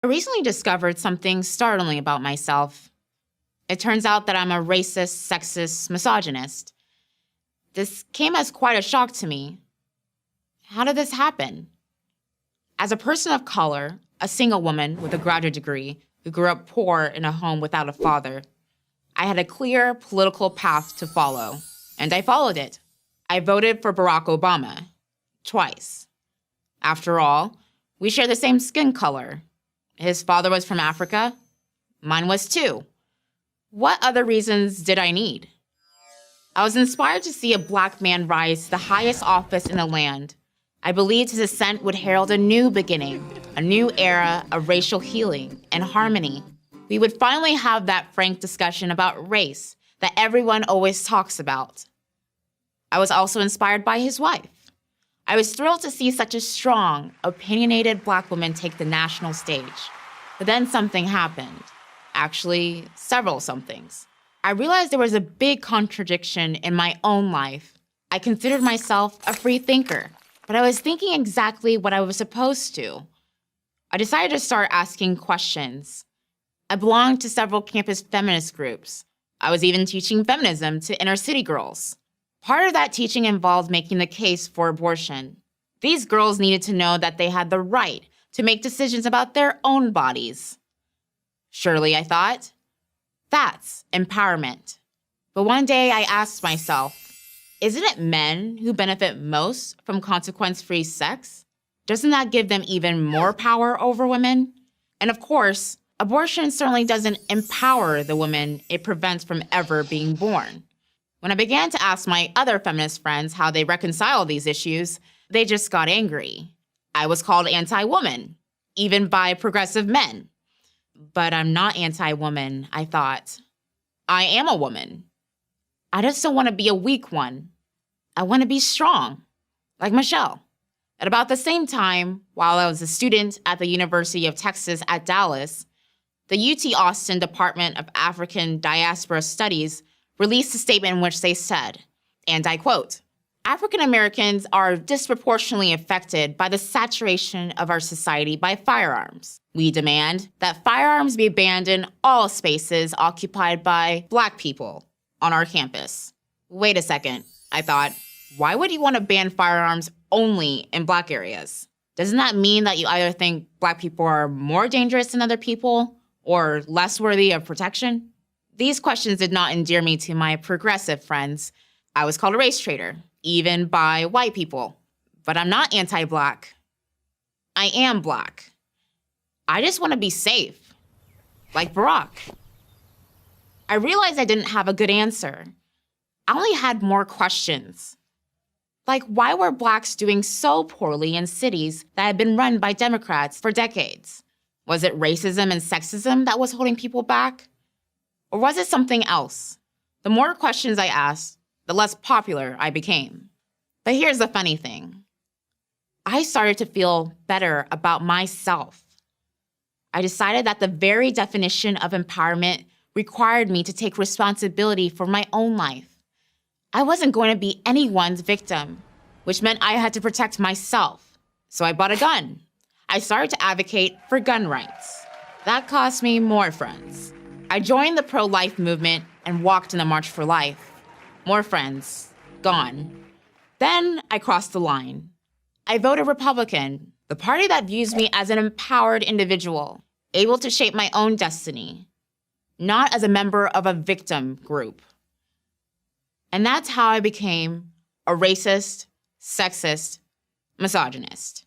I recently discovered something startling about myself. It turns out that I'm a racist, sexist, misogynist. This came as quite a shock to me. How did this happen? As a person of color, a single woman with a graduate degree who grew up poor in a home without a father, I had a clear political path to follow, and I followed it. I voted for Barack Obama, twice. After all, we share the same skin color. His father was from Africa. Mine was too. What other reasons did I need? I was inspired to see a Black man rise to the highest office in the land. I believed his ascent would herald a new beginning, a new era of racial healing and harmony. We would finally have that frank discussion about race that everyone always talks about. I was also inspired by his wife. I was thrilled to see such a strong, opinionated Black woman take the national stage. But then something happened. Actually, several somethings. I realized there was a big contradiction in my own life. I considered myself a free thinker, but I was thinking exactly what I was supposed to. I decided to start asking questions. I belonged to several campus feminist groups. I was even teaching feminism to inner city girls. Part of that teaching involved making the case for abortion. These girls needed to know that they had the right to make decisions about their own bodies. Surely, I thought, that's empowerment. But one day I asked myself, isn't it men who benefit most from consequence-free sex? Doesn't that give them even more power over women? And of course, abortion certainly doesn't empower the woman it prevents from ever being born. When I began to ask my other feminist friends how they reconcile these issues, they just got angry. I was called anti-woman, even by progressive men. But I'm not anti-woman, I thought. I am a woman. I just don't want to be a weak one. I want to be strong, like Michelle. At about the same time, while I was a student at the University of Texas at Dallas, the UT Austin Department of African Diaspora Studies released a statement in which they said, and I quote, "African Americans are disproportionately affected by the saturation of our society by firearms. We demand that firearms be banned in all spaces occupied by Black people on our campus." Wait a second, I thought. Why would you want to ban firearms only in Black areas? Doesn't that mean that you either think Black people are more dangerous than other people or less worthy of protection? These questions did not endear me to my progressive friends. I was called a race traitor, even by white people. But I'm not anti-Black. I am Black. I just want to be safe, like Barack. I realized I didn't have a good answer. I only had more questions. Like, why were Blacks doing so poorly in cities that had been run by Democrats for decades? Was it racism and sexism that was holding people back? Or was it something else? The more questions I asked, the less popular I became. But here's the funny thing. I started to feel better about myself. I decided that the very definition of empowerment required me to take responsibility for my own life. I wasn't going to be anyone's victim, which meant I had to protect myself. So I bought a gun. I started to advocate for gun rights. That cost me more friends. I joined the pro-life movement and walked in the March for Life. More friends, gone. Then I crossed the line. I voted Republican, the party that views me as an empowered individual, able to shape my own destiny, not as a member of a victim group. And that's how I became a racist, sexist, misogynist.